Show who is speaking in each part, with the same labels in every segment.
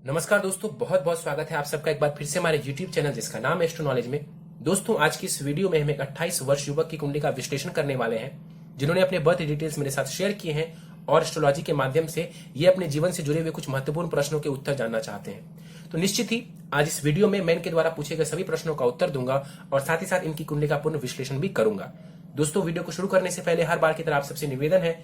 Speaker 1: नमस्कार दोस्तों, बहुत बहुत स्वागत है आप सबका एक बार फिर से हमारे YouTube चैनल जिसका नाम है एस्ट्रो नॉलेज में। दोस्तों, आज की इस वीडियो में हम एक 28 वर्ष युवक की कुंडली का विश्लेषण करने वाले हैं, जिन्होंने अपने बर्थ डिटेल्स मेरे साथ शेयर किए हैं और एस्ट्रोलॉजी के माध्यम से ये अपने जीवन से जुड़े हुए कुछ महत्वपूर्ण प्रश्नों के उत्तर जानना चाहते हैं। तो निश्चित ही आज इस वीडियो में मैं इनके द्वारा पूछे गए सभी प्रश्नों का उत्तर दूंगा और साथ ही साथ इनकी कुंडली का पूर्ण विश्लेषण भी करूंगा। दोस्तों, वीडियो को शुरू करने से पहले हर बार की तरह आप सबसे निवेदन है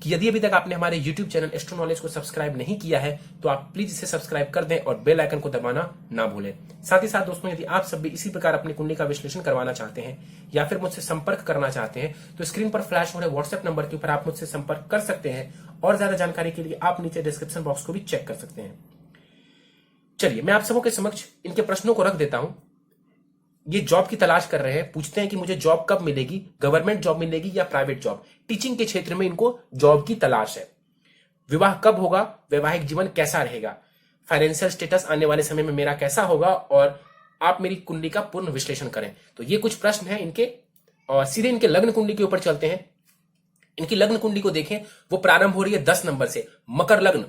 Speaker 1: कि यदि अभी तक आपने हमारे YouTube चैनल एस्ट्रो नॉलेज को सब्सक्राइब नहीं किया है तो आप प्लीज इसे सब्सक्राइब कर दें और बेल आइकन को दबाना ना भूलें। साथ ही साथ दोस्तों, यदि आप सब भी इसी प्रकार अपनी कुंडली का विश्लेषण करवाना चाहते हैं या फिर मुझसे संपर्क करना चाहते हैं तो स्क्रीन पर फ्लैश हो रहे व्हाट्सएप नंबर के ऊपर आप मुझसे संपर्क कर सकते हैं और ज्यादा जानकारी के लिए आप नीचे डिस्क्रिप्शन बॉक्स को भी चेक कर सकते हैं। चलिए, मैं आप सबों के समक्ष इनके प्रश्नों को रख देता हूं। ये जॉब की तलाश कर रहे हैं, पूछते हैं कि मुझे जॉब कब मिलेगी, गवर्नमेंट जॉब मिलेगी या प्राइवेट जॉब। टीचिंग के क्षेत्र में इनको जॉब की तलाश है। विवाह कब होगा, वैवाहिक जीवन कैसा रहेगा, फाइनेंशियल स्टेटस आने वाले समय में मेरा कैसा होगा और आप मेरी कुंडली का पूर्ण विश्लेषण करें। तो ये कुछ प्रश्न हैं इनके और सीधे इनके लग्न कुंडली के ऊपर चलते हैं। इनकी लग्न कुंडली को देखें, वो प्रारंभ हो रही है 10 नंबर से। मकर लग्न,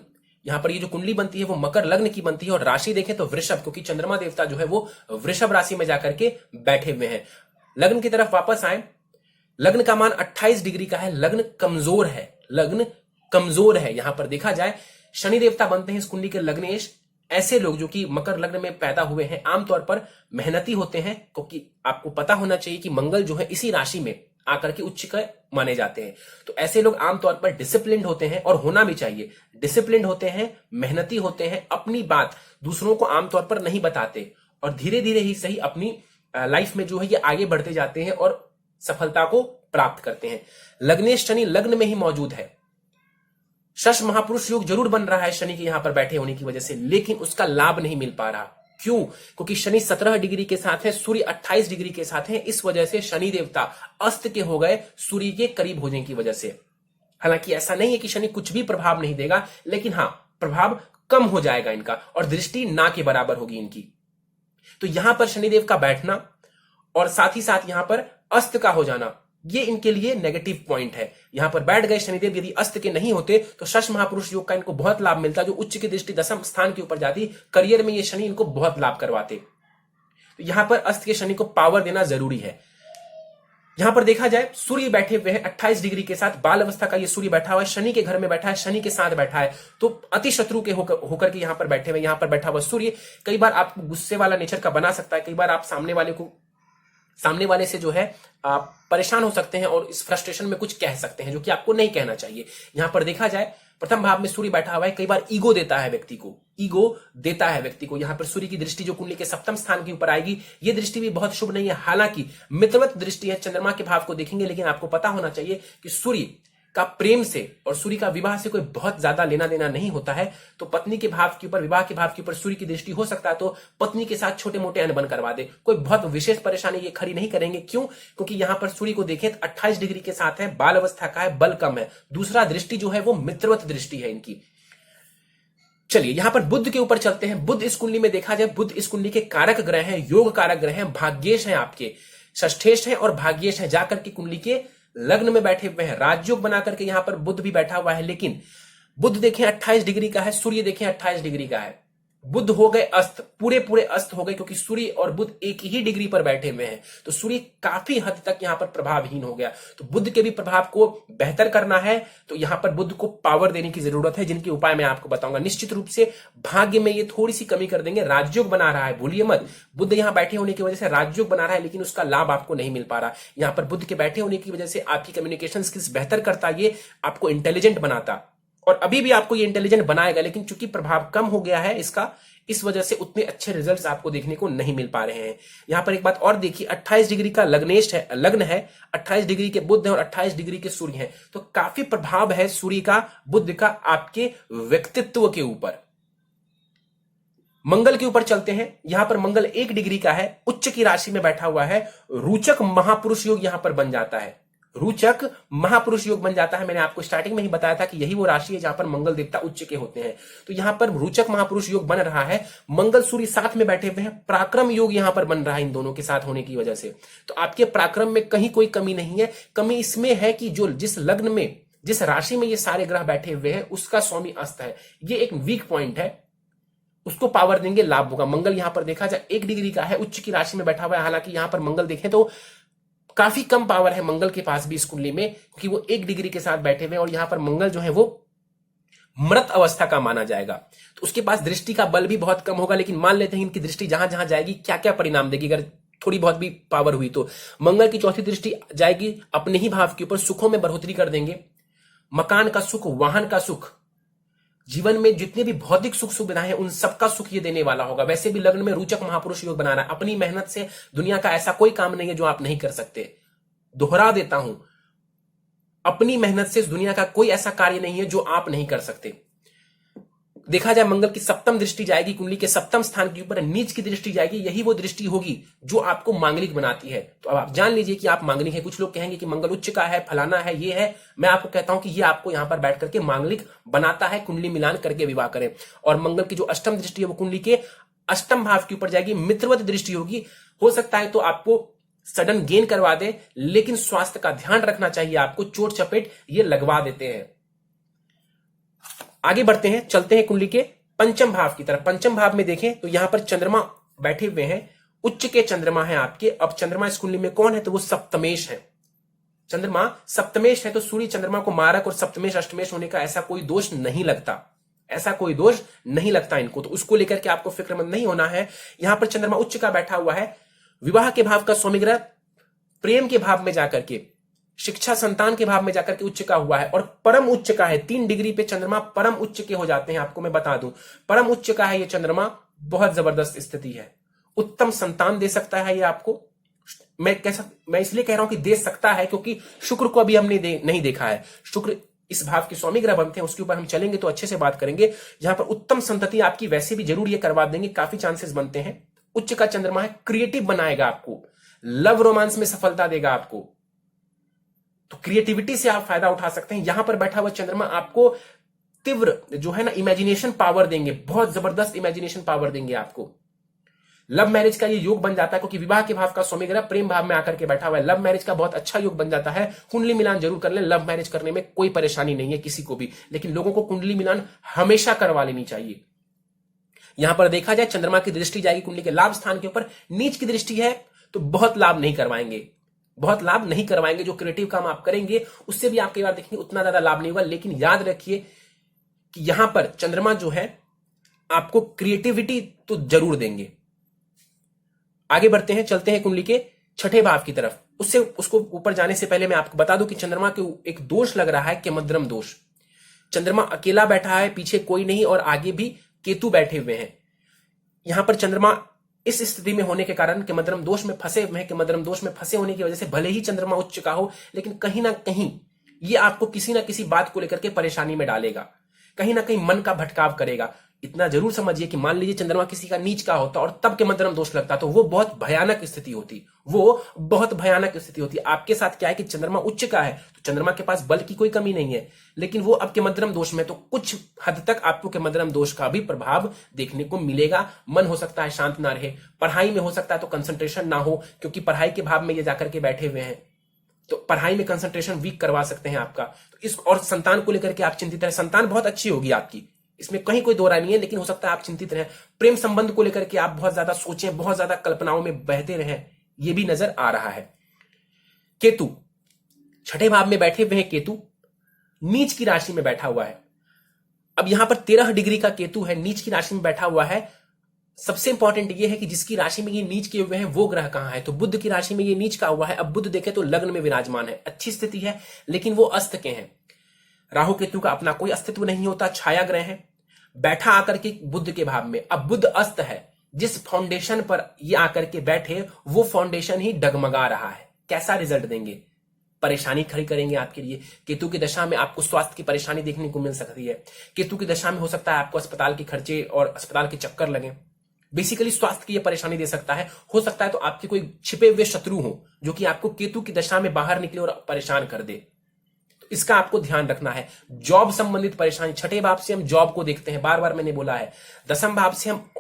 Speaker 1: यहां पर ये जो कुंडली बनती है वो मकर लग्न की बनती है और राशि देखें तो वृषभ, क्योंकि चंद्रमा देवता जो है वो वृषभ राशि में जाकर के बैठे हुए हैं। लग्न की तरफ वापस आए, लग्न का मान 28 डिग्री का है। लग्न कमजोर है, लग्न कमजोर है। यहां पर देखा जाए शनि देवता बनते हैं इस कुंडली के लग्नेश। ऐसे लोग जो कि मकर लग्न में पैदा हुए हैं आमतौर पर मेहनती होते हैं, क्योंकि आपको पता होना चाहिए कि मंगल जो है इसी राशि में आकर के उच्च का माने जाते हैं। तो ऐसे लोग आमतौर पर डिसिप्लिन्ड होते हैं और होना भी चाहिए। डिसिप्लिन्ड होते हैं, मेहनती होते हैं, अपनी बात दूसरों को आमतौर पर नहीं बताते और धीरे धीरे ही सही अपनी लाइफ में जो है ये आगे बढ़ते जाते हैं और सफलता को प्राप्त करते हैं। लग्नेश शनि लग्न में ही मौजूद है। शश महापुरुष योग जरूर बन रहा है शनि के यहां पर बैठे होने की वजह से, लेकिन उसका लाभ नहीं मिल पा रहा। क्यों? क्योंकि शनि 17 डिग्री के साथ है, सूर्य 28 डिग्री के साथ है। इस वजह से शनि देवता अस्त के हो गए सूर्य के करीब होने की वजह से। हालांकि ऐसा नहीं है कि शनि कुछ भी प्रभाव नहीं देगा, लेकिन हां, प्रभाव कम हो जाएगा इनका और दृष्टि ना के बराबर होगी इनकी। तो यहां पर शनिदेव का बैठना और साथ ही साथ यहां पर अस्त का हो जाना, ये इनके लिए नेगेटिव पॉइंट है। यहां पर बैठ गए शनिदेव, यदि अस्त के नहीं होते तो शश महापुरुष योग का इनको बहुत लाभ मिलता, जो उच्च की दृष्टि 10वें स्थान के ऊपर जाती, करियर में ये शनि इनको बहुत लाभ करवाते। तो यहां पर अस्त के शनि को पावर देना जरूरी है। यहां पर देखा जाए सूर्य बैठे हुए हैं 28 डिग्री के साथ, बाल अवस्था का ये सूर्य बैठा हुआ है, शनि के घर में बैठा है, शनि के साथ बैठा है, तो अति शत्रु के होकर के यहां पर बैठे हुए। यहां पर बैठा हुआ सूर्य कई बार आपको गुस्से वाला नेचर का बना सकता है। कई बार आप सामने वाले से जो है आप परेशान हो सकते हैं और इस फ्रस्ट्रेशन में कुछ कह सकते हैं जो कि आपको नहीं कहना चाहिए। यहां पर देखा जाए प्रथम भाव में सूर्य बैठा हुआ है, कई बार ईगो देता है व्यक्ति को, यहां पर सूर्य की दृष्टि जो कुंडली के 7वें स्थान के ऊपर आएगी, ये दृष्टि भी बहुत शुभ नहीं है। हालांकि मित्रवत दृष्टि है, चंद्रमा के भाव को देखेंगे, लेकिन आपको पता होना चाहिए कि सूर्य का प्रेम से और सूर्य का विवाह से कोई बहुत ज्यादा लेना देना नहीं होता है। तो पत्नी के भाव के ऊपर, विवाह के भाव के ऊपर सूर्य की दृष्टि हो सकता है तो पत्नी के साथ छोटे मोटे अनबन करवा दे, कोई बहुत विशेष परेशानी ये खड़ी नहीं करेंगे। क्यों? क्योंकि यहां पर सूर्य को देखें 28 डिग्री के साथ है, बाल अवस्था का है, बल कम है। दूसरा दृष्टि जो है वो मित्रवत दृष्टि है इनकी। चलिए, यहां पर बुध के ऊपर चलते हैं। बुध इस कुंडली में देखा जाए, बुध इस कुंडली के कारक ग्रह हैं, योग कारक ग्रह हैं, भाग्येश हैं, आपके षष्ठेश हैं और भाग्येश हैं, जाकर के कुंडली के लग्न में बैठे हुए हैं। राजयोग बना करके यहां पर बुध भी बैठा हुआ है, लेकिन बुध देखें 28 डिग्री का है, सूर्य देखें 28 डिग्री का है। बुध हो गए अस्त, पूरे अस्त हो गए, क्योंकि सूर्य और बुध एक ही डिग्री पर बैठे हुए हैं। तो सूर्य काफी हद तक यहां पर प्रभावहीन हो गया। तो बुध के भी प्रभाव को बेहतर करना है तो यहां पर बुध को पावर देने की जरूरत है, जिनके उपाय मैं आपको बताऊंगा। निश्चित रूप से भाग्य में ये थोड़ी सी कमी कर देंगे। राजयोग बना रहा है, भूलिए मत, बुध यहां बैठे होने की वजह से राजयोग बना रहा है, लेकिन उसका लाभ आपको नहीं मिल पा रहा। यहां पर बुध के बैठे होने की वजह से आपकी कम्युनिकेशन स्किल्स बेहतर करता, ये आपको इंटेलिजेंट बनाता और अभी भी आपको ये इंटेलिजेंट बनाएगा, लेकिन चूंकि प्रभाव कम हो गया है इसका, इस वजह से उतने अच्छे रिजल्ट्स आपको देखने को नहीं मिल पा रहे हैं। यहां पर एक बात और देखिए, 28 डिग्री का लग्न है, 28 डिग्री के बुध है और 28 डिग्री के सूर्य हैं, तो काफी प्रभाव है सूर्य का, बुध का आपके व्यक्तित्व के ऊपर। मंगल के ऊपर चलते हैं। यहां पर मंगल 1 डिग्री का है, उच्च की राशि में बैठा हुआ है, रोचक महापुरुष योग यहां पर बन जाता है, रोचक महापुरुष योग बन जाता है। मैंने आपको स्टार्टिंग में ही बताया था कि यही वो राशि है जहां पर मंगल देवता उच्च के होते हैं। तो यहां पर रोचक महापुरुष योग बन रहा है, मंगल सूर्य साथ में बैठे हुए हैं, पराक्रम योग यहां पर बन रहा है इन दोनों के साथ होने की वजह से। तो आपके पराक्रम में कहीं कोई कमी नहीं है। कमी इसमें है कि जो जिस लग्न में, जिस राशि में ये सारे ग्रह बैठे हुए हैं उसका स्वामी अस्त है, ये एक वीक पॉइंट है। उसको पावर देंगे, लाभ होगा। मंगल यहां पर देखा जाए 1 डिग्री का है, उच्च की राशि में बैठा हुआ है। हालांकि यहां पर मंगल देखें तो काफी कम पावर है मंगल के पास भी इस कुंडली में, क्योंकि वो 1 डिग्री के साथ बैठे हुए हैं और यहां पर मंगल जो है वो मृत अवस्था का माना जाएगा। तो उसके पास दृष्टि का बल भी बहुत कम होगा, लेकिन मान लेते हैं इनकी दृष्टि जहां जहां जाएगी क्या क्या परिणाम देगी। अगर थोड़ी बहुत भी पावर हुई तो मंगल की चौथी दृष्टि जाएगी अपने ही भाव के ऊपर, सुखों में बढ़ोतरी कर देंगे। मकान का सुख, वाहन का सुख, जीवन में जितने भी भौतिक सुख सुविधाएं हैं उन सबका सुख ये देने वाला होगा। वैसे भी लग्न में रोचक महापुरुष योग बना रहा है। अपनी मेहनत से दुनिया का ऐसा कोई काम नहीं है जो आप नहीं कर सकते। दोहरा देता हूं, अपनी मेहनत से दुनिया का कोई ऐसा कार्य नहीं है जो आप नहीं कर सकते। देखा जाए मंगल की सप्तम दृष्टि जाएगी कुंडली के सप्तम स्थान के ऊपर, नीच की दृष्टि जाएगी। यही वो दृष्टि होगी जो आपको मांगलिक बनाती है। तो अब आप जान लीजिए कि आप मांगलिक है। कुछ लोग कहेंगे कि मंगल उच्च का है, फलाना है, ये है। मैं आपको कहता हूं कि ये आपको यहां पर बैठ करके मांगलिक बनाता है। कुंडली मिलान करके विवाह करें। और मंगल की जो अष्टम दृष्टि है वो कुंडली के अष्टम भाव के ऊपर जाएगी, मित्रवत दृष्टि होगी। हो सकता है तो आपको सडन गेन करवा दे, लेकिन स्वास्थ्य का ध्यान रखना चाहिए आपको। चोट चपेट ये लगवा देते हैं। आगे बढ़ते हैं, चलते हैं कुंडली के पंचम भाव की तरफ। पंचम भाव में देखें तो यहां पर चंद्रमा बैठे हुए हैं, उच्च के चंद्रमा है आपके। अब चंद्रमा इस कुंडली में कौन है तो वो सप्तमेश है। चंद्रमा सप्तमेश है तो सूर्य चंद्रमा को मारक और सप्तमेश अष्टमेश होने का ऐसा कोई दोष नहीं लगता, ऐसा कोई दोष नहीं लगता इनको। तो उसको लेकर के आपको फिक्रमंद नहीं होना है। यहां पर चंद्रमा उच्च का बैठा हुआ है, विवाह के भाव का स्वामी ग्रह प्रेम के भाव में जाकर के, शिक्षा संतान के भाव में जाकर के उच्च का हुआ है और परम उच्च का है। 3 डिग्री पे चंद्रमा परम उच्च के हो जाते हैं। आपको मैं बता दूं, परम उच्च का है ये चंद्रमा। बहुत जबरदस्त स्थिति है, उत्तम संतान दे सकता है ये आपको। मैं इसलिए कह रहा हूं कि दे सकता है क्योंकि शुक्र को अभी हमने नहीं देखा है। शुक्र इस भाव के स्वामी ग्रह बनते हैं, उसके ऊपर हम चलेंगे तो अच्छे से बात करेंगे। यहां पर उत्तम संतति आपकी वैसे भी जरूर ये करवा देंगे, काफी चांसेस बनते हैं। उच्च का चंद्रमा है, क्रिएटिव बनाएगा आपको, लव रोमांस में सफलता देगा आपको। तो क्रिएटिविटी से आप फायदा उठा सकते हैं। यहां पर बैठा हुआ चंद्रमा आपको तीव्र जो है ना इमेजिनेशन पावर देंगे, बहुत जबरदस्त इमेजिनेशन पावर देंगे आपको। लव मैरिज का ये योग बन जाता है क्योंकि विवाह के भाव का स्वामी ग्रह प्रेम भाव में आकर के बैठा हुआ है। लव मैरिज का बहुत अच्छा योग बन जाता है। कुंडली मिलान जरूर कर लें, लव मैरिज करने में कोई परेशानी नहीं है किसी को भी, लेकिन लोगों को कुंडली मिलान हमेशा करवा लेनी चाहिए। यहां पर देखा जाए चंद्रमा की दृष्टि जाएगी कुंडली के लाभ स्थान के ऊपर, नीच की दृष्टि है तो बहुत लाभ नहीं करवाएंगे, बहुत लाभ नहीं करवाएंगे। जो क्रिएटिव काम आप करेंगे उससे भी आप कई बार देखेंगे उतना ज्यादा लाभ नहीं होगा। लेकिन याद रखिए कि यहां पर चंद्रमा जो है आपको क्रिएटिविटी तो जरूर देंगे। आगे बढ़ते हैं, चलते हैं कुंडली के छठे भाव की तरफ। उसको ऊपर जाने से पहले मैं आपको बता दूं कि चंद्रमा के एक दोष लग रहा है कि मध्यम दोष। चंद्रमा अकेला बैठा है, पीछे कोई नहीं और आगे भी केतु बैठे हुए हैं। यहां पर चंद्रमा इस स्थिति में होने के कारण कि मध्यम दोष में फंसे हुए हैं, कि मध्यम दोष में फंसे होने की वजह से भले ही चंद्रमा उच्च का हो, लेकिन कहीं ना कहीं ये आपको किसी ना किसी बात को लेकर के परेशानी में डालेगा, कहीं ना कहीं मन का भटकाव करेगा। इतना जरूर समझिए कि मान लीजिए चंद्रमा किसी का नीच का होता और तब के मध्यम दोष लगता तो वो बहुत भयानक स्थिति होती, वो बहुत भयानक स्थिति होती। आपके साथ क्या है कि चंद्रमा उच्च का है तो चंद्रमा के पास बल की कोई कमी नहीं है, लेकिन वो अब के मध्यम दोष में तो कुछ हद तक आपको के मध्यम दोष का भी प्रभाव देखने को मिलेगा। मन हो सकता है शांत ना रहे, पढ़ाई में हो सकता है तो कंसंट्रेशन ना हो, क्योंकि पढ़ाई के भाव में ये जाकर के बैठे हुए हैं तो पढ़ाई में कंसंट्रेशन वीक करवा सकते हैं आपका। तो इस और संतान को लेकर के आप चिंतित रहे, संतान बहुत अच्छी होगी आपकी, इसमें कहीं कोई दो राय नहीं है, लेकिन हो सकता है आप चिंतित रहें। प्रेम संबंध को लेकर के आप बहुत ज्यादा सोचें, बहुत ज्यादा कल्पनाओं में बहते रहें, यह भी नजर आ रहा है। केतु छठे भाव में बैठे हुए हैं, केतु नीच की राशि में बैठा हुआ है। अब यहां पर 13 डिग्री का केतु है, नीच की राशि में बैठा हुआ है। सबसे इंपॉर्टेंट यह है कि जिसकी राशि में ये नीच किए हुए हैं वो ग्रह कहां है, तो बुध की राशि में ये नीच का हुआ है। अब बुध देखे तो लग्न में विराजमान है, अच्छी स्थिति है, लेकिन वो अस्त के हैं। राहु केतु का अपना कोई अस्तित्व नहीं होता, छाया ग्रह है, बैठा आकर के बुध के भाव में। अब बुध अस्त है, जिस फाउंडेशन पर ये आकर के बैठे वो फाउंडेशन ही डगमगा रहा है। कैसा रिजल्ट देंगे, परेशानी खड़ी करेंगे आपके लिए। केतु की दशा में आपको स्वास्थ्य की परेशानी देखने को मिल सकती है। केतु की दशा में हो सकता है आपको अस्पताल के खर्चे और अस्पताल के चक्कर लगे। बेसिकली स्वास्थ्य की ये परेशानी दे सकता है। हो सकता है तो आपके कोई छिपे हुए शत्रु हो जो कि आपको केतु की दशा में बाहर निकले और परेशान कर दे, तो इसका आपको ध्यान रखना है। जॉब संबंधित परेशानी, छठे भाव से हम जॉब को देखते हैं, बार बार मैंने बोला है। दसम भाव से हम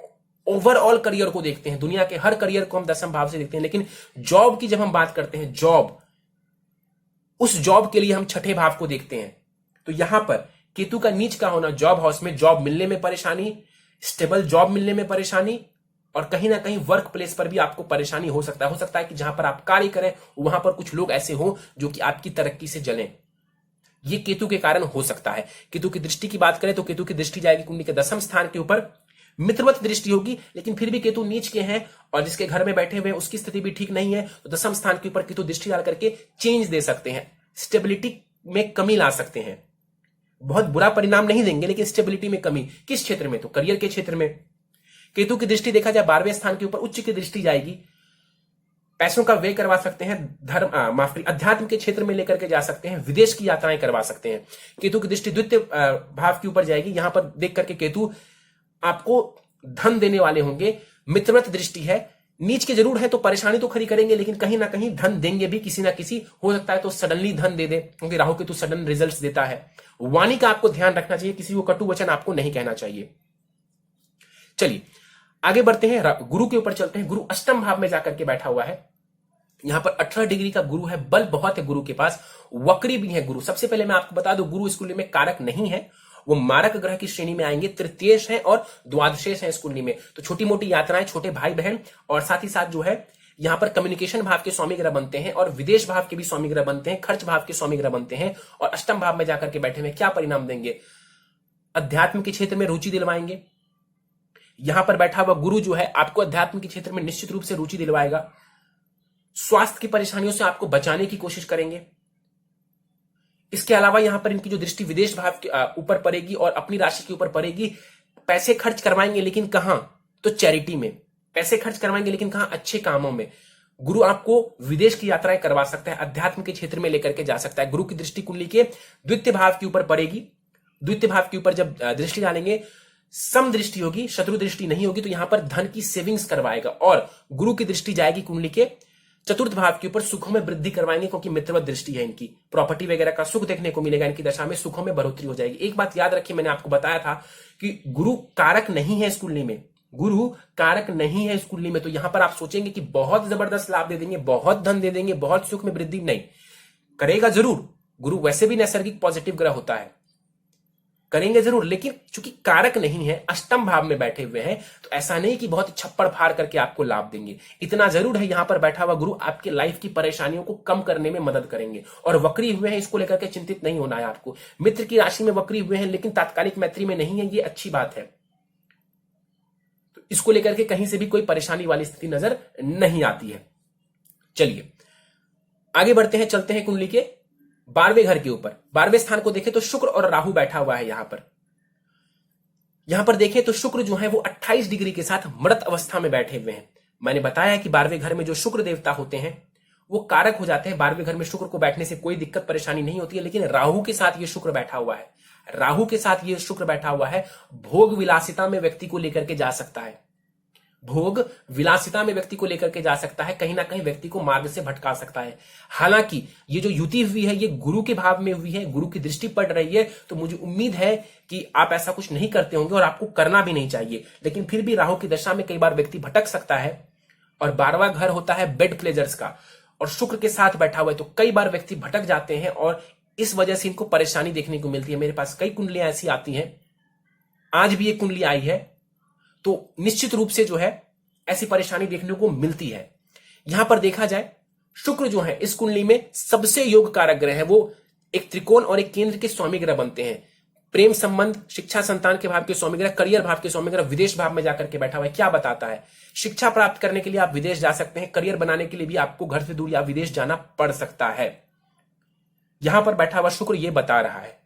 Speaker 1: ओवरऑल करियर को देखते हैं, दुनिया के हर करियर को हम दसम भाव से देखते हैं, लेकिन जॉब की जब हम बात करते हैं, जॉब, उस जॉब के लिए हम छठे भाव को देखते हैं। तो यहां पर केतु का नीच का होना, जॉब हाउस में जॉब मिलने में परेशानी, स्टेबल जॉब मिलने में परेशानी, और कहीं ना कहीं वर्क प्लेस पर भी आपको परेशानी हो सकता है। हो सकता है कि जहां पर आप कार्य करें वहां पर कुछ लोग ऐसे हो जो कि आपकी तरक्की से जलें। ये केतु के कारण हो सकता है। केतु की दृष्टि की बात करें तो केतु की दृष्टि जाएगी कुंडली के 10वें स्थान के ऊपर। मित्रवत दृष्टि होगी, लेकिन फिर भी केतु नीच के हैं और जिसके घर में बैठे हुए हैं उसकी स्थिति भी ठीक नहीं है, तो 10वें स्थान के ऊपर केतु दृष्टि डाल करके चेंज दे सकते हैं, स्टेबिलिटी में कमी ला सकते हैं। बहुत बुरा परिणाम नहीं देंगे, लेकिन स्टेबिलिटी में कमी। किस क्षेत्र में? तो करियर के क्षेत्र में। केतु की दृष्टि देखा जाए 12वें स्थान के ऊपर, उच्च की दृष्टि जाएगी, पैसों का व्यय करवा सकते हैं, अध्यात्म के क्षेत्र में लेकर के जा सकते हैं, विदेश की यात्राएं करवा सकते हैं। केतु की दृष्टि द्वितीय भाव के ऊपर जाएगी, यहां पर देख करके केतु आपको धन देने वाले होंगे। मित्रवत दृष्टि है, नीच के जरूर है तो परेशानी तो खड़ी करेंगे, लेकिन कहीं ना कहीं धन देंगे भी, किसी ना किसी हो सकता है तो सडनली धन दे दे, क्योंकि राहु केतु सडन रिजल्ट्स देता है। वाणी का आपको ध्यान रखना चाहिए, किसी को कटु वचन आपको नहीं कहना चाहिए। चलिए आगे बढ़ते हैं, गुरु के ऊपर चलते हैं। गुरु अष्टम भाव में जाकर के बैठा हुआ है, यहां पर 18 डिग्री का गुरु है, बल बहुत है गुरु के पास, वक्री भी है गुरु। सबसे पहले मैं आपको बता दूं, गुरु इस कुंडली में कारक नहीं है, वो मारक ग्रह की श्रेणी में आएंगे, तृतीयेश है और द्वादशेश है इस कुंडली में। तो छोटी मोटी यात्राएं, छोटे भाई बहन, और साथ ही साथ जो है यहां पर कम्युनिकेशन भाव के स्वामी ग्रह बनते हैं और विदेश भाव के भी स्वामी ग्रह बनते हैं, खर्च भाव के स्वामी ग्रह बनते हैं, और अष्टम भाव में जाकर के बैठे हुए क्या परिणाम देंगे? अध्यात्म के क्षेत्र में रुचि दिलवाएंगे। यहां पर बैठा हुआ गुरु जो है आपको अध्यात्म के क्षेत्र में निश्चित रूप से रुचि दिलवाएगा। स्वास्थ्य की परेशानियों से आपको बचाने की कोशिश करेंगे। इसके अलावा यहां पर इनकी जो दृष्टि विदेश भाव के ऊपर पड़ेगी और अपनी राशि के ऊपर पड़ेगी। पैसे खर्च करवाएंगे, लेकिन कहां? तो चैरिटी में पैसे खर्च करवाएंगे, लेकिन कहां? अच्छे कामों में। गुरु आपको विदेश की यात्राएं करवा सकता है, अध्यात्म के क्षेत्र में लेकर के जा सकता है। गुरु की दृष्टि कुंडली के द्वितीय भाव के ऊपर पड़ेगी। द्वितीय भाव के ऊपर जब दृष्टि डालेंगे, सम दृष्टि होगी, शत्रु दृष्टि नहीं होगी, तो यहां पर धन की सेविंग्स करवाएगा। और गुरु की दृष्टि जाएगी कुंडली के चतुर्थ भाव के ऊपर, सुखों में वृद्धि करवाएंगे, क्योंकि मित्रवत दृष्टि है इनकी। प्रॉपर्टी वगैरह का सुख देखने को मिलेगा इनकी दशा में, सुखों में बढ़ोतरी हो जाएगी। एक बात याद रखिए, मैंने आपको बताया था कि गुरु कारक नहीं है इस कुंडली में, गुरु कारक नहीं है इस कुंडली में। तो यहां पर आप सोचेंगे कि बहुत जबरदस्त लाभ दे देंगे, बहुत धन दे देंगे, बहुत सुख में वृद्धि, नहीं करेगा जरूर। गुरु वैसे भी नैसर्गिक पॉजिटिव ग्रह होता है, करेंगे जरूर, लेकिन चूंकि कारक नहीं है, अष्टम भाव में बैठे हुए हैं, तो ऐसा नहीं कि बहुत छप्पड़ फाड़ करके आपको लाभ देंगे। इतना जरूर है, यहां पर बैठा हुआ गुरु आपके लाइफ की परेशानियों को कम करने में मदद करेंगे। और वक्री हुए हैं, इसको लेकर के चिंतित नहीं होना है आपको। मित्र की राशि में वक्री हुए हैं, लेकिन तात्कालिक मैत्री में नहीं है, ये अच्छी बात है। तो इसको लेकर के कहीं से भी कोई परेशानी वाली स्थिति नजर नहीं आती है। चलिए आगे बढ़ते हैं, चलते हैं कुंडली के 12वें घर के ऊपर। 12वें स्थान को देखें तो शुक्र और राहु बैठा हुआ है यहां पर देखें तो शुक्र जो है वो 28 डिग्री के साथ मृत अवस्था में बैठे हुए हैं। मैंने बताया कि 12वें घर में जो शुक्र देवता होते हैं वो कारक हो जाते हैं। 12वें घर में शुक्र को बैठने से कोई दिक्कत परेशानी नहीं होती है, लेकिन राहु के साथ ये शुक्र बैठा हुआ है, राहु के साथ ये शुक्र बैठा हुआ है, भोग विलासिता में व्यक्ति को लेकर के जा सकता है, भोग विलासिता में व्यक्ति को लेकर के जा सकता है, कहीं ना कहीं व्यक्ति को मार्ग से भटका सकता है। हालांकि ये जो युति हुई है ये गुरु के भाव में हुई है, गुरु की दृष्टि पड़ रही है, तो मुझे उम्मीद है कि आप ऐसा कुछ नहीं करते होंगे और आपको करना भी नहीं चाहिए। लेकिन फिर भी राहु की दशा में कई बार व्यक्ति भटक सकता है, और 12वां घर होता है बेड प्लेजर्स का, और शुक्र के साथ बैठा हुआ है, तो कई बार व्यक्ति भटक जाते हैं और इस वजह से इनको परेशानी देखने को मिलती है। मेरे पास कई कुंडलियां ऐसी आती हैं, आज भी एक कुंडली आई है, तो निश्चित रूप से जो है ऐसी परेशानी देखने को मिलती है। यहां पर देखा जाए शुक्र जो है इस कुंडली में सबसे योग कारक ग्रह है, वो एक त्रिकोण और एक केंद्र के स्वामी ग्रह बनते हैं। प्रेम संबंध, शिक्षा, संतान के भाव के स्वामी ग्रह, करियर भाव के स्वामी ग्रह विदेश भाव में जाकर के बैठा हुआ है। क्या बताता है? शिक्षा प्राप्त करने के लिए आप विदेश जा सकते हैं, करियर बनाने के लिए भी आपको घर से दूर या विदेश जाना पड़ सकता है। यहां पर बैठा हुआ शुक्र ये बता रहा है।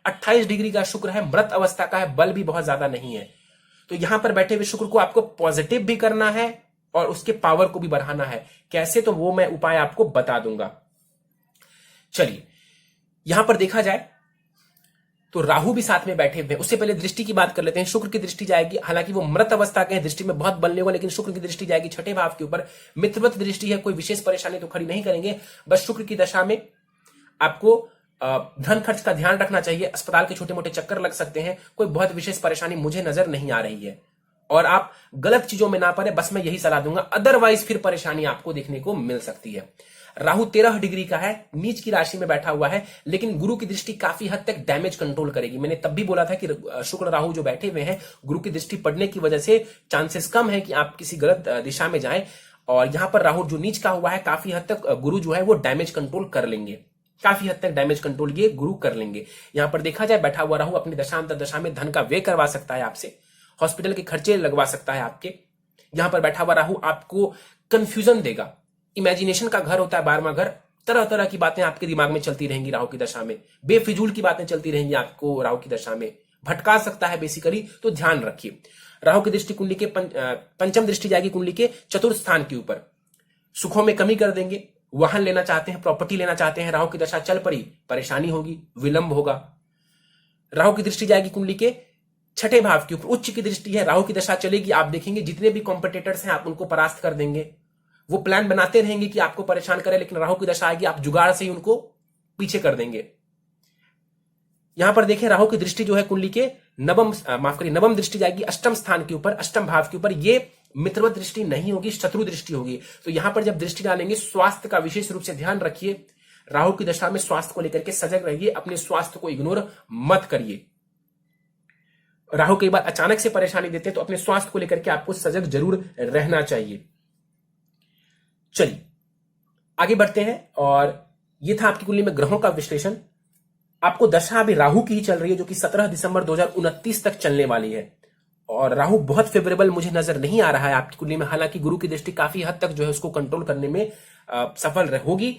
Speaker 1: 28 डिग्री का शुक्र है, मृत अवस्था का है, बल भी बहुत ज्यादा नहीं है। तो यहां पर बैठे हुए शुक्र को आपको पॉजिटिव भी करना है और उसके पावर को भी बढ़ाना है। कैसे? तो वो मैं उपाय आपको बता दूंगा। चलिए यहां पर देखा जाए तो राहु भी साथ में बैठे हुए हैं। उससे पहले दृष्टि की बात कर लेते हैं। शुक्र की दृष्टि जाएगी, हालांकि वो मृत अवस्था के हैं, दृष्टि में बहुत बल होगा, लेकिन शुक्र की दृष्टि जाएगी छठे भाव के ऊपर। मित्रवत दृष्टि है, कोई विशेष परेशानी तो खड़ी नहीं करेंगे, बस शुक्र की दशा में आपको धन खर्च का ध्यान रखना चाहिए। अस्पताल के छोटे मोटे चक्कर लग सकते हैं, कोई बहुत विशेष परेशानी मुझे नजर नहीं आ रही है। और आप गलत चीजों में ना पड़े, बस मैं यही सलाह दूंगा, अदरवाइज फिर परेशानी आपको देखने को मिल सकती है। राहु 13 डिग्री का है, नीच की राशि में बैठा हुआ है, लेकिन गुरु की दृष्टि काफी हद तक डैमेज कंट्रोल करेगी। मैंने तब भी बोला था कि शुक्र राहु जो बैठे हुए हैं, गुरु की दृष्टि पड़ने की वजह से चांसेस कम है कि आप किसी गलत दिशा में जाएं। और यहां पर राहु जो नीच का हुआ है, काफी हद तक गुरु जो है वो डैमेज कंट्रोल कर लेंगे, काफी हद तक डैमेज कंट्रोल ये गुरु कर लेंगे। यहां पर देखा जाए बैठा हुआ राहु अपनी दशांतर दशा में धन का व्यय करवा सकता है आपसे, हॉस्पिटल के खर्चे लगवा सकता है आपके। यहां पर बैठा हुआ राहु आपको कंफ्यूजन देगा, इमेजिनेशन का घर होता है 12वां घर, तरह तरह की बातें आपके दिमाग में चलती रहेंगी राहु की दशा में, बेफिजूल की बातें चलती रहेंगी आपको राहु की दशा में, भटका सकता है बेसिकली, तो ध्यान रखिए। राहु की दृष्टि कुंडली के पंचम दृष्टि जाएगी कुंडली के चतुर्थ स्थान के ऊपर, सुखों में कमी कर देंगे। वाहन लेना चाहते हैं, प्रॉपर्टी लेना चाहते हैं, राहु की दशा चल पड़ी, परेशानी होगी, विलंब होगा। राहु की दृष्टि जाएगी कुंडली के छठे भाव के ऊपर, उच्च की दृष्टि है, राहु की दशा चलेगी, आप देखेंगे जितने भी कॉम्पिटिटर्स हैं आप उनको परास्त कर देंगे। वो प्लान बनाते रहेंगे कि आपको परेशान करें, लेकिन राहु की दशा आएगी, आप जुगाड़ से ही उनको पीछे कर देंगे। यहां पर देखें राहु की दृष्टि जो है कुंडली के नवम दृष्टि जाएगी अष्टम स्थान के ऊपर, अष्टम भाव के ऊपर। ये मित्रवत दृष्टि नहीं होगी, शत्रु दृष्टि होगी। तो यहां पर जब दृष्टि डालेंगे, स्वास्थ्य का विशेष रूप से ध्यान रखिए। राहु की दशा में स्वास्थ्य को लेकर के सजग रहिए, अपने स्वास्थ्य को इग्नोर मत करिए। राहु कई बार अचानक से परेशानी देते हैं, तो अपने स्वास्थ्य को लेकर के आपको सजग जरूर रहना चाहिए। चलिए आगे बढ़ते हैं, और यह था आपकी कुंडली में ग्रहों का विश्लेषण। आपको दशा अभी राहु की ही चल रही है, जो कि 17 दिसंबर 2029 तक चलने वाली है, और राहु बहुत फेवरेबल मुझे नजर नहीं आ रहा है आपकी कुंडली में। हालांकि गुरु की दृष्टि काफी हद तक जो है उसको कंट्रोल करने में सफल होगी,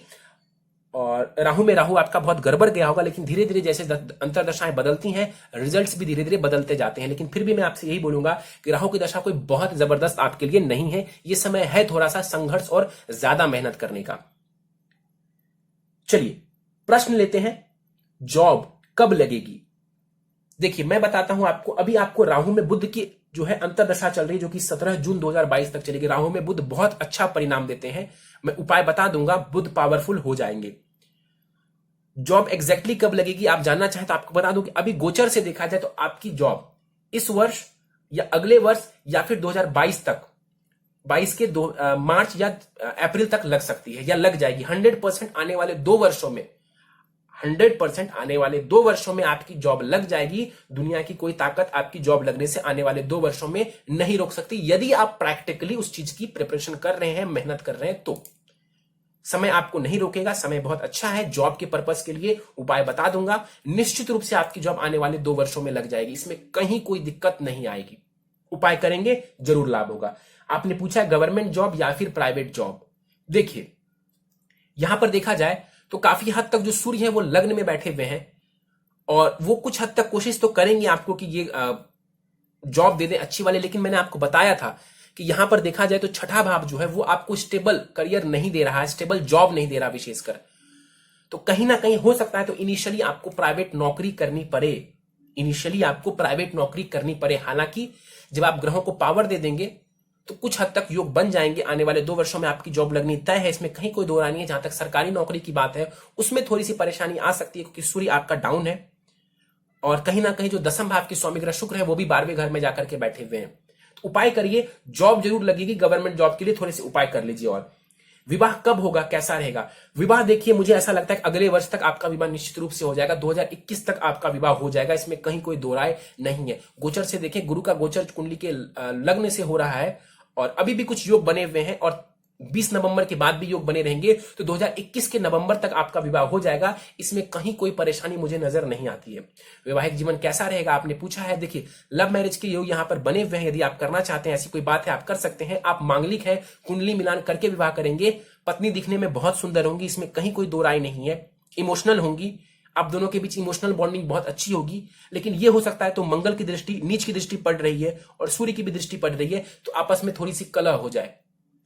Speaker 1: और राहु में राहु आपका बहुत गड़बड़ गया होगा, लेकिन धीरे धीरे जैसे अंतरदशाएं बदलती हैं, रिजल्ट्स भी धीरे धीरे बदलते जाते हैं। लेकिन फिर भी मैं आपसे यही बोलूंगा कि राहु की दशा कोई बहुत जबरदस्त आपके लिए नहीं है। ये समय है थोड़ा सा संघर्ष और ज्यादा मेहनत करने का। चलिए प्रश्न लेते हैं, जॉब कब लगेगी? देखिए मैं बताता हूं आपको, अभी आपको राहु में बुध की जो है अंतरदशा चल रही है, जो कि 17 जून 2022 तक चलेगी। राहु में बुध बहुत अच्छा परिणाम देते हैं, मैं उपाय बता दूंगा, बुध पावरफुल हो जाएंगे। जॉब एग्जैक्टली कब लगेगी आप जानना चाहें तो आपको बता दूं कि अभी गोचर से देखा जाए तो आपकी जॉब इस वर्ष या अगले वर्ष या फिर 2022 तक, 22 के मार्च या अप्रैल तक लग सकती है, या लग जाएगी। 100% आने वाले 2 वर्षों में, 100% आने वाले 2 वर्षों में आपकी जॉब लग जाएगी। दुनिया की कोई ताकत आपकी जॉब लगने से आने वाले 2 वर्षों में नहीं रोक सकती, यदि आप प्रैक्टिकली उस चीज की प्रिपरेशन कर रहे हैं, मेहनत कर रहे हैं तो। समय आपको नहीं रोकेगा, समय बहुत अच्छा है जॉब के पर्पस के लिए। उपाय बता दूंगा, निश्चित रूप से आपकी जॉब आने वाले 2 वर्षों में लग जाएगी, इसमें कहीं कोई दिक्कत नहीं आएगी। उपाय करेंगे जरूर लाभ होगा। आपने पूछा है गवर्नमेंट जॉब या फिर प्राइवेट जॉब। देखिए यहां पर देखा जाए तो काफी हद तक जो सूर्य है वो लग्न में बैठे हुए हैं, और वो कुछ हद तक कोशिश तो करेंगे आपको कि ये जॉब दे दें अच्छी वाले। लेकिन मैंने आपको बताया था कि यहां पर देखा जाए तो छठा भाव जो है वो आपको स्टेबल करियर नहीं दे रहा है, स्टेबल जॉब नहीं दे रहा विशेषकर। तो कहीं ना कहीं हो सकता है तो इनिशियली आपको प्राइवेट नौकरी करनी पड़े, इनिशियली आपको प्राइवेट नौकरी करनी पड़े। हालांकि जब आप ग्रहों को पावर दे देंगे तो कुछ हद तक योग बन जाएंगे, आने वाले 2 वर्षों में आपकी जॉब लगनी तय है, इसमें कहीं कोई दो राय नहीं है। जहां तक सरकारी नौकरी की बात है उसमें थोड़ी सी परेशानी आ सकती है, क्योंकि सूर्य आपका डाउन है, और कहीं ना कहीं जो दसम भाव के स्वामी ग्रह शुक्र है वो भी 12वें घर में जाकर के बैठे हुए हैं। तो उपाय करिए, जॉब जरूर लगेगी, गवर्नमेंट जॉब के लिए थोड़े से उपाय कर लीजिए। और विवाह कब होगा, कैसा रहेगा विवाह? देखिए मुझे ऐसा लगता है कि अगले वर्ष तक आपका विवाह निश्चित रूप से हो जाएगा, 2021 तक आपका विवाह हो जाएगा, इसमें कहीं कोई दो राय नहीं है। गोचर से देखें, गुरु का गोचर कुंडली के लग्न से हो रहा है, और अभी भी कुछ योग बने हुए हैं, और 20 नवंबर के बाद भी योग बने रहेंगे, तो 2021 के नवंबर तक आपका विवाह हो जाएगा, इसमें कहीं कोई परेशानी मुझे नजर नहीं आती है। वैवाहिक जीवन कैसा रहेगा आपने पूछा है। देखिए लव मैरिज के योग यहां पर बने हुए हैं, यदि आप करना चाहते हैं ऐसी कोई बात है आप कर सकते हैं। आप मांगलिक है, कुंडली मिलान करके विवाह करेंगे, पत्नी दिखने में बहुत सुंदर होंगी, इसमें कहीं कोई दो राय नहीं है। इमोशनल होंगी, आप दोनों के बीच इमोशनल बॉन्डिंग बहुत अच्छी होगी। लेकिन यह हो सकता है तो मंगल की दृष्टि, नीच की दृष्टि पड़ रही है और सूर्य की भी दृष्टि पड़ रही है, तो आपस में थोड़ी सी कलह हो जाए,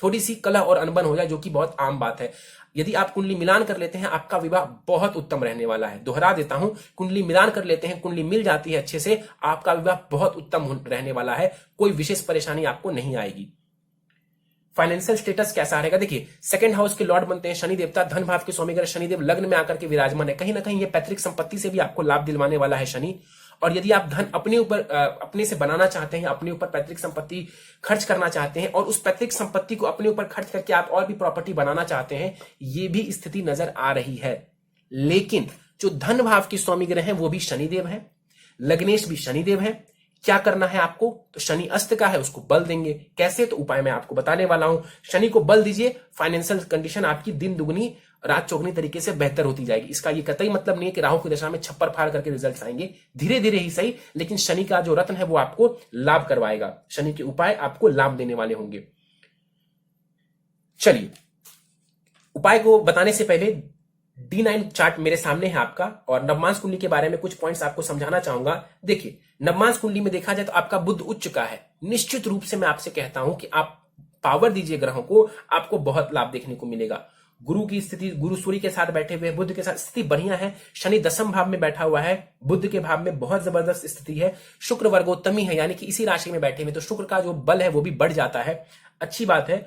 Speaker 1: थोड़ी सी कलह और अनबन हो जाए, जो कि बहुत आम बात है। यदि आप कुंडली मिलान कर लेते हैं आपका विवाह बहुत उत्तम रहने वाला है। दोहरा देता हूं, कुंडली मिलान कर लेते हैं, कुंडली मिल जाती है अच्छे से, आपका विवाह बहुत उत्तम रहने वाला है, कोई विशेष परेशानी आपको नहीं आएगी। फाइनेंशियल स्टेटस कैसा रहेगा? देखिए सेकंड हाउस के लॉर्ड बनते हैं शनि देवता, धन भाव के स्वामी ग्रह शनिदेव लग्न में आकर के विराजमान है, कहीं ना कहीं ये पैतृक संपत्ति से भी आपको लाभ दिलवाने वाला है शनि। और यदि आप धन अपने ऊपर अपने से बनाना चाहते हैं, अपने ऊपर पैतृक संपत्ति खर्च करना चाहते हैं और उस पैतृक संपत्ति को अपने ऊपर खर्च करके आप और भी प्रॉपर्टी बनाना चाहते हैं, ये भी स्थिति नजर आ रही है। लेकिन जो धन भाव के स्वामी ग्रह हैं वो भी शनिदेव है, लग्नेश भी शनिदेव है। क्या करना है आपको? तो शनि अस्त का है, उसको बल देंगे। कैसे? तो उपाय मैं आपको बताने वाला हूं। शनि को बल दीजिए, फाइनेंशियल कंडीशन आपकी दिन दुगनी रात चौगनी तरीके से बेहतर होती जाएगी। इसका ये कतई मतलब नहीं है कि राहु की दशा में छप्पर फाड़ करके रिजल्ट आएंगे, धीरे धीरे ही सही, लेकिन शनि का जो रत्न है वो आपको लाभ करवाएगा। शनि के उपाय आपको लाभ देने वाले होंगे। चलिए, उपाय को बताने से पहले D9 चार्ट मेरे सामने है आपका, और नवमांस कुंडली के बारे में कुछ पॉइंट्स आपको समझाना चाहूंगा। देखिए, नवमांस कुंडली में देखा जाए तो आपका बुध उच्च का है। निश्चित रूप से मैं आपसे कहता हूं कि आप पावर दीजिए ग्रहों को, आपको बहुत लाभ देखने को मिलेगा। गुरु की स्थिति, गुरु सूर्य के साथ बैठे हुए, बुध के साथ स्थिति बढ़िया है। शनि दसम भाव में बैठा हुआ है, बुध के भाव में बहुत जबरदस्त स्थिति है। शुक्र वर्गोत्तमी है, यानी कि इसी राशि में बैठे हुए, तो शुक्र का जो बल है वो भी बढ़ जाता है, अच्छी बात है।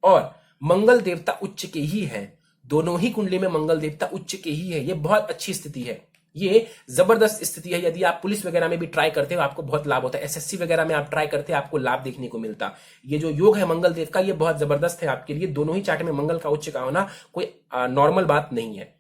Speaker 1: और मंगल देवता उच्च के ही है, दोनों ही कुंडली में मंगल देवता उच्च के ही है। ये बहुत अच्छी स्थिति है, ये जबरदस्त स्थिति है। यदि आप पुलिस वगैरह में भी ट्राई करते हो आपको बहुत लाभ होता है, एसएससी वगैरह में आप ट्राई करते हैं आपको लाभ देखने को मिलता। ये जो योग है मंगल देव का, ये बहुत जबरदस्त है आपके लिए। दोनों ही चार्ट में मंगल का उच्च का होना कोई नॉर्मल बात नहीं है।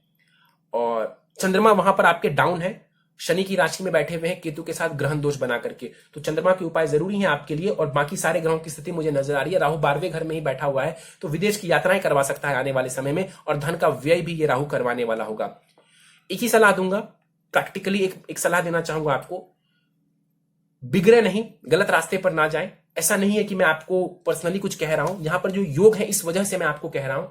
Speaker 1: और चंद्रमा वहां पर आपके डाउन है, शनि की राशि में बैठे हुए हैं केतु के साथ ग्रहण दोष बना करके, तो चंद्रमा के उपाय जरूरी हैं आपके लिए। और बाकी सारे ग्रहों की स्थिति मुझे नजर आ रही है। राहु 12वें घर में ही बैठा हुआ है, तो विदेश की यात्राएं करवा सकता है आने वाले समय में, और धन का व्यय भी ये राहु करवाने वाला होगा। एक ही सलाह दूंगा, प्रैक्टिकली एक सलाह देना चाहूंगा आपको, बिगड़े नहीं, गलत रास्ते पर ना जाएं। ऐसा नहीं है कि मैं आपको पर्सनली कुछ कह रहा हूं, यहां पर जो योग है इस वजह से मैं आपको कह रहा हूं,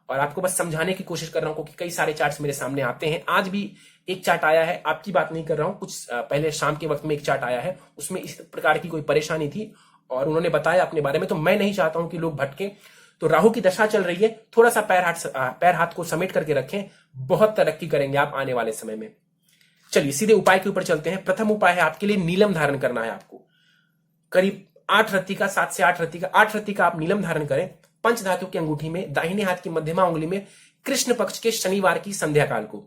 Speaker 1: और आपको बस समझाने की कोशिश कर रहा हूं, क्योंकि कई सारे चार्ट्स मेरे सामने आते हैं। आज भी एक चार्ट आया है, आपकी बात नहीं कर रहा हूं, कुछ पहले शाम के वक्त में एक चार्ट आया है, उसमें इस प्रकार की कोई परेशानी थी और उन्होंने बताया अपने बारे में। तो मैं नहीं चाहता हूं कि लोग भटके। तो राहु की दशा चल रही है, थोड़ा सा पैर हाथ को समेट करके रखें, बहुत तरक्की करेंगे आप आने वाले समय में। चलिए सीधे उपाय के ऊपर चलते हैं। प्रथम उपाय है आपके लिए नीलम धारण करना है आपको। करीब 8 रत्ती का, 7 से 8 रत्ती का, 8 रत्ती का आप नीलम धारण करें पंच धातु की अंगूठी में, दाहिने हाथ की मध्यमा उंगली में, कृष्ण पक्ष के शनिवार की संध्या काल को।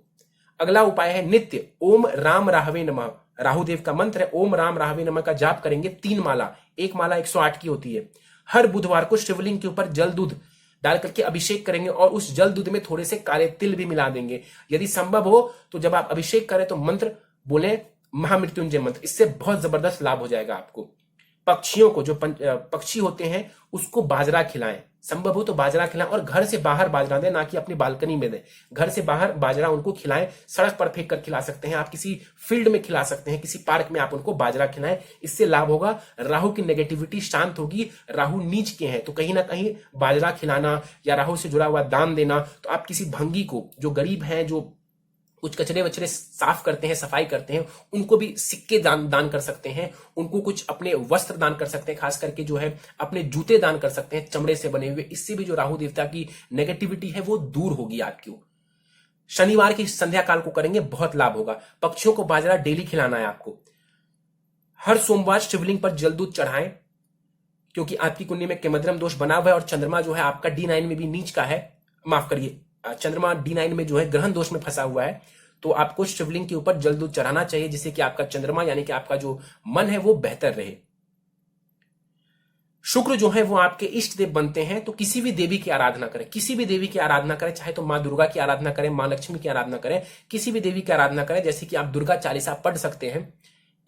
Speaker 1: अगला उपाय है नित्य ओम राम राहवे नमः, राहुदेव का मंत्र है, ओम राम राहवे नमः का जाप करेंगे 3 माला, एक माला 108 की होती है। हर बुधवार को शिवलिंग के ऊपर जल दूध डाल करके अभिषेक करेंगे, और उस जल दूध में थोड़े से काले तिल भी मिला देंगे। यदि संभव हो तो जब आप अभिषेक करें तो मंत्र बोले, महामृत्युंजय मंत्र, इससे बहुत जबरदस्त लाभ हो जाएगा आपको। पक्षियों को, जो पक्षी होते हैं उसको बाजरा खिलाएं, संभव हो तो बाजरा खिलाएं, और घर से बाहर बाजरा दें, ना कि अपनी बालकनी में दें। घर से बाहर बाजरा उनको खिलाएं, सड़क पर फेंक कर खिला सकते हैं आप, किसी फील्ड में खिला सकते हैं, किसी पार्क में आप उनको बाजरा खिलाएं, इससे लाभ होगा। राहु की नेगेटिविटी शांत होगी। राहु नीच के हैं, तो कहीं ना कहीं बाजरा खिलाना या राहु से जुड़ा हुआ दान देना, तो आप किसी भंगी को, जो गरीब हैं, जो कुछ कचरे वचरे साफ करते हैं, सफाई करते हैं, उनको भी सिक्के दान कर सकते हैं, उनको कुछ अपने वस्त्र दान कर सकते हैं, खास करके जो है अपने जूते दान कर सकते हैं चमड़े से बने हुए। इससे भी जो राहु देवता की नेगेटिविटी है वो दूर होगी आपकी। शनिवार की संध्या काल को करेंगे, बहुत लाभ होगा। पक्षियों को बाजरा डेली खिलाना है आपको। हर सोमवार शिवलिंग पर जल दूध चढ़ाएं, क्योंकि आपकी कुंडली में केमद्रम दोष बना हुआ है, और चंद्रमा जो है आपका D9 में भी नीच का है, माफ करिए, चंद्रमा D9 में जो है ग्रहण दोष में फंसा हुआ है। तो आपको शिवलिंग के ऊपर जल दूध चढ़ाना चाहिए, जिससे कि आपका चंद्रमा यानी कि आपका जो मन है वो बेहतर रहे। शुक्र जो है वो आपके इष्ट देव बनते हैं, तो किसी भी देवी की आराधना करें, किसी भी देवी की आराधना करें, चाहे तो मां दुर्गा की आराधना करें, मां लक्ष्मी की आराधना करें, किसी भी देवी की आराधना करें। जैसे कि आप दुर्गा चालीसा पढ़ सकते हैं,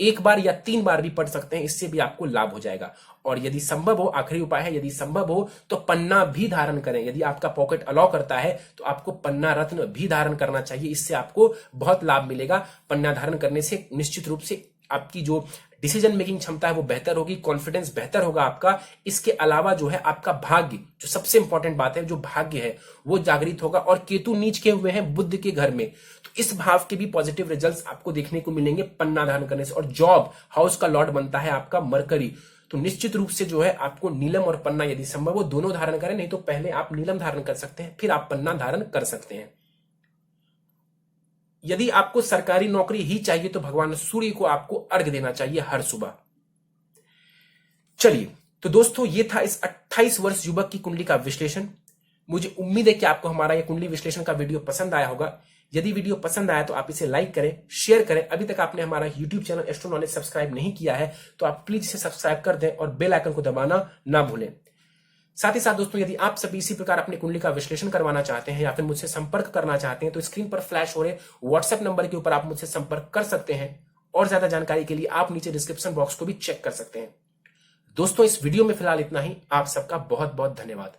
Speaker 1: 1 बार या 3 बार भी पढ़ सकते हैं, इससे भी आपको लाभ हो जाएगा। और यदि संभव हो, आखिरी उपाय है, यदि संभव हो तो पन्ना भी धारण करें। यदि आपका पॉकेट अलाउ करता है तो आपको पन्ना रत्न भी धारण करना चाहिए, इससे आपको बहुत लाभ मिलेगा। पन्ना धारण करने से निश्चित रूप से आपकी जो डिसीजन मेकिंग क्षमता है वो बेहतर होगी, कॉन्फिडेंस बेहतर होगा आपका। इसके अलावा जो है आपका भाग्य, जो सबसे इंपॉर्टेंट बात है, जो भाग्य है वो जागृत होगा। और केतु नीच के हुए हैं बुध के घर में, तो इस भाव के भी पॉजिटिव रिजल्ट्स आपको देखने को मिलेंगे पन्ना धारण करने से। और जॉब हाउस का लॉर्ड बनता है आपका मरकरी, तो निश्चित रूप से जो है आपको नीलम और पन्ना यदि संभव हो दोनों धारण करें, नहीं तो पहले आप नीलम धारण कर सकते हैं, फिर आप पन्ना धारण कर सकते हैं। यदि आपको सरकारी नौकरी ही चाहिए तो भगवान सूर्य को आपको अर्घ देना चाहिए हर सुबह। चलिए, तो दोस्तों ये था इस 28 वर्ष युवक की कुंडली का विश्लेषण। मुझे उम्मीद है कि आपको हमारा यह कुंडली विश्लेषण का वीडियो पसंद आया होगा। यदि वीडियो पसंद आया तो आप इसे लाइक करें, शेयर करें। अभी तक आपने हमारा YouTube channel astro knowledge subscribe नहीं किया है तो आप प्लीज इसे सब्सक्राइब कर दें और बेल आइकन को दबाना ना भूलें। साथ ही साथ दोस्तों, यदि आप सभी इसी प्रकार अपनी कुंडली का विश्लेषण करवाना चाहते हैं या फिर मुझसे संपर्क करना चाहते हैं तो स्क्रीन पर फ्लैश हो रहे व्हाट्सएप नंबर के ऊपर आप मुझसे संपर्क कर सकते हैं। और ज्यादा जानकारी के लिए आप नीचे डिस्क्रिप्शन बॉक्स को भी चेक कर सकते हैं। दोस्तों, इस वीडियो में फिलहाल इतना ही। आप सबका बहुत बहुत धन्यवाद।